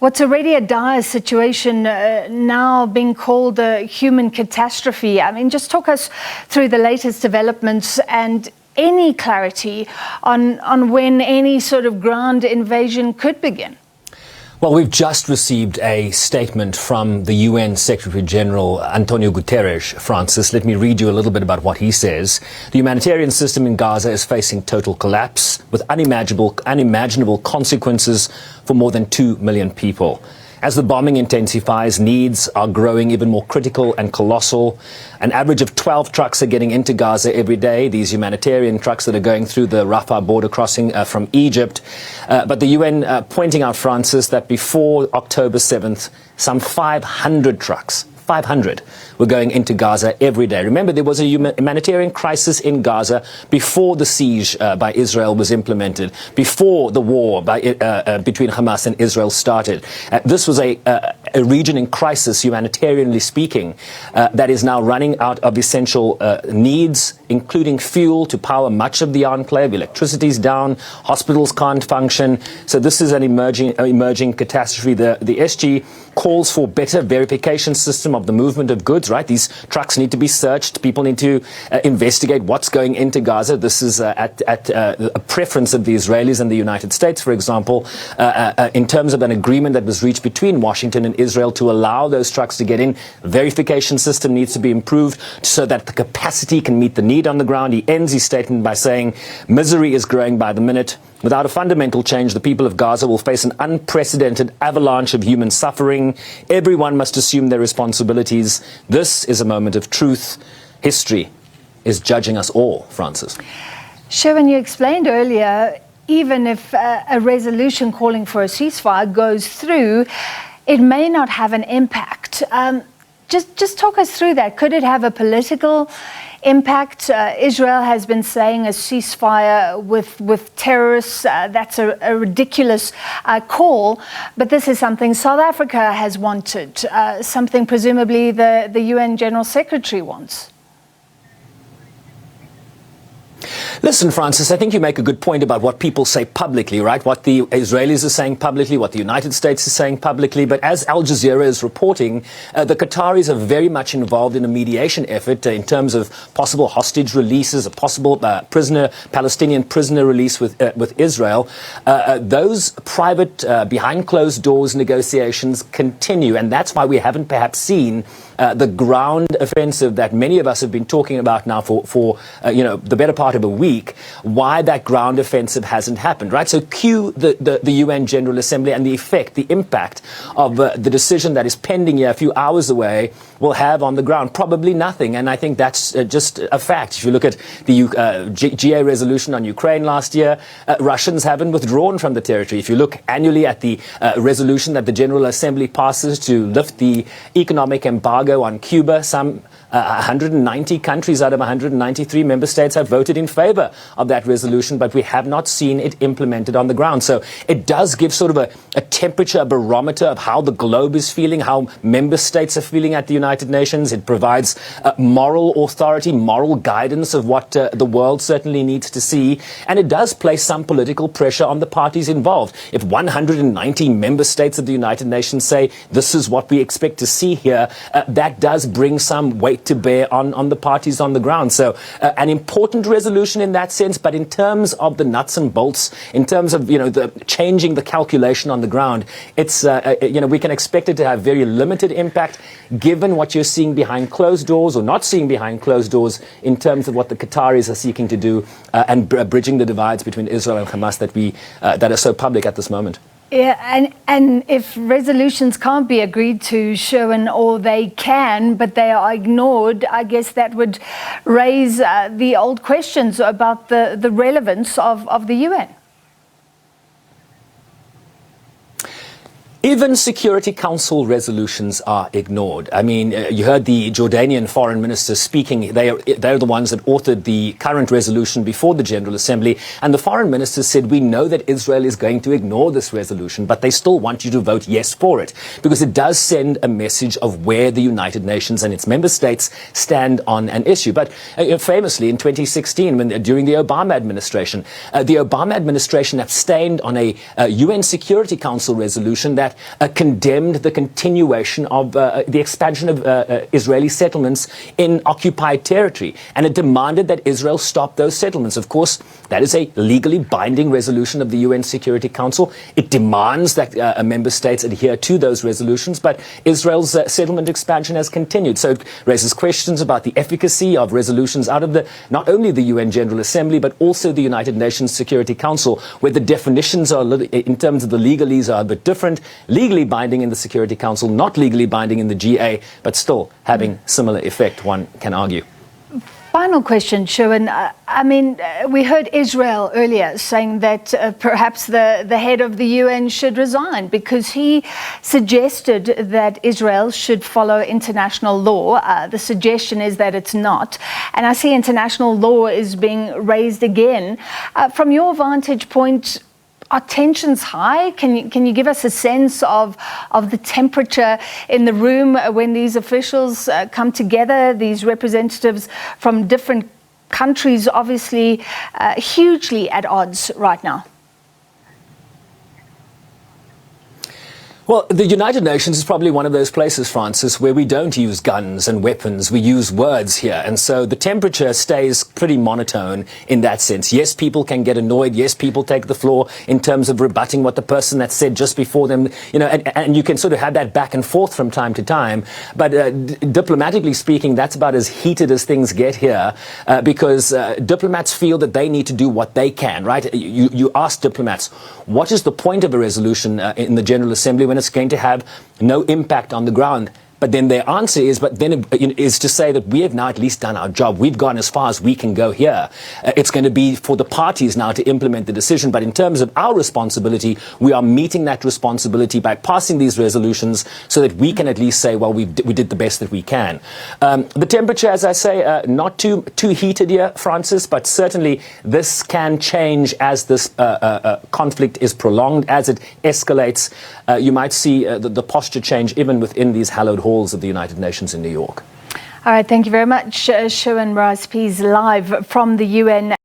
What's already a dire situation now being called a human catastrophe. I mean, just talk us through the latest developments and any clarity on when any sort of ground invasion could begin. Well, we've just received a statement from the UN Secretary General, Antonio Guterres, Francis. Let me read you a little bit about what he says. The humanitarian system in Gaza is facing total collapse with unimaginable consequences for more than 2 million people. As the bombing intensifies, needs are growing even more critical and colossal. An average of 12 trucks are getting into Gaza every day, these humanitarian trucks that are going through the Rafah border crossing from Egypt. But the UN pointing out, Francis, that before October 7th, some 500 trucks, 500 were going into Gaza every day. Remember, there was a humanitarian crisis in Gaza before the siege by Israel was implemented, before the war between Hamas and Israel started. This was a region in crisis, humanitarianly speaking, that is now running out of essential needs, including fuel to power much of the enclave. Electricity's down, hospitals can't function. So this is an emerging catastrophe. The SG calls for better verification system of the movement of goods, right? These trucks need to be searched. People need to investigate what's going into Gaza. This is at a preference of the Israelis and the United States, for example, in terms of an agreement that was reached between Washington and Israel to allow those trucks to get in. Verification system needs to be improved so that the capacity can meet the need on the ground. He ends his statement by saying, misery is growing by the minute. Without a fundamental change, the people of Gaza will face an unprecedented avalanche of human suffering. Everyone must assume their responsibilities. This is a moment of truth. History is judging us all, Francis. Sherwin, you explained earlier, even if a resolution calling for a ceasefire goes through, it may not have an impact. Just talk us through that. Could it have a political impact? Israel has been saying a ceasefire with terrorists. That's a ridiculous call. But this is something South Africa has wanted, something presumably the UN General Secretary wants. Listen, Francis, I think you make a good point about what people say publicly, right? What the Israelis are saying publicly, what the United States is saying publicly. But as Al Jazeera is reporting, the Qataris are very much involved in a mediation effort in terms of possible hostage releases, a possible Palestinian prisoner release with Israel. Those private, behind closed doors negotiations continue. And that's why we haven't perhaps seen the ground offensive that many of us have been talking about now for the better part of a week, why that ground offensive hasn't happened, right? So cue the UN General Assembly and the effect, the impact of the decision that is pending here a few hours away will have on the ground. Probably nothing. And I think that's just a fact. If you look at the GA resolution on Ukraine last year, Russians haven't withdrawn from the territory. If you look annually at the resolution that the General Assembly passes to lift the economic embargo on Cuba, some 190 countries out of 193 member states have voted in favor of that resolution, but we have not seen it implemented on the ground. So it does give sort of a temperature, a barometer of how the globe is feeling, how member states are feeling at the United Nations. It provides moral authority, moral guidance of what the world certainly needs to see. And it does place some political pressure on the parties involved. If 190 member states of the United Nations say this is what we expect to see here, that does bring some weight to bear on the parties on the ground. So an important resolution in that sense, but in terms of the nuts and bolts, in terms of, the changing the calculation on the ground, it's, we can expect it to have very limited impact given what you're seeing behind closed doors or not seeing behind closed doors in terms of what the Qataris are seeking to do and bridging the divides between Israel and Hamas that are so public at this moment. Yeah, and if resolutions can't be agreed to, Sherwin, or they can, but they are ignored, I guess that would raise the old questions about the relevance of the UN. Even Security Council resolutions are ignored. I mean, you heard the Jordanian foreign minister speaking. They're the ones that authored the current resolution before the General Assembly. And the foreign minister said, we know that Israel is going to ignore this resolution, but they still want you to vote yes for it, because it does send a message of where the United Nations and its member states stand on an issue. But famously, in 2016, during the Obama administration abstained on a UN Security Council resolution that that condemned the continuation of the expansion of Israeli settlements in occupied territory, and it demanded that Israel stop those settlements. Of course, that is a legally binding resolution of the UN Security Council. It demands that member states adhere to those resolutions, but Israel's settlement expansion has continued. So it raises questions about the efficacy of resolutions out of not only the UN General Assembly, but also the United Nations Security Council, where the definitions are, in terms of the legalese, are a bit different. Legally binding in the Security Council, not legally binding in the GA, but still having similar effect, one can argue. Final question, Sherwin. We heard Israel earlier saying that perhaps the head of the UN should resign because he suggested that Israel should follow international law. The suggestion is that it's not. And I see international law is being raised again. From your vantage point, are tensions high? Can you give us a sense of the temperature in the room when these officials come together, these representatives from different countries, obviously hugely at odds right now? Well, the United Nations is probably one of those places, Francis, where we don't use guns and weapons. We use words here. And so the temperature stays pretty monotone in that sense. Yes, people can get annoyed. Yes, people take the floor in terms of rebutting what the person that said just before them, and you can sort of have that back and forth from time to time. But diplomatically speaking, that's about as heated as things get here because diplomats feel that they need to do what they can, right? You ask diplomats, what is the point of a resolution in the General Assembly when it's going to have no impact on the ground? But then their answer is to say that we have now at least done our job. We've gone as far as we can go here. It's going to be for the parties now to implement the decision. But in terms of our responsibility, we are meeting that responsibility by passing these resolutions so that we can at least say, well, we did the best that we can. The temperature, as I say, not too heated here, Francis, but certainly this can change as this conflict is prolonged, as it escalates. You might see the posture change even within these hallowed halls of the United Nations in New York. All right, thank you very much, Sherwin Rice-Pease, live from the UN.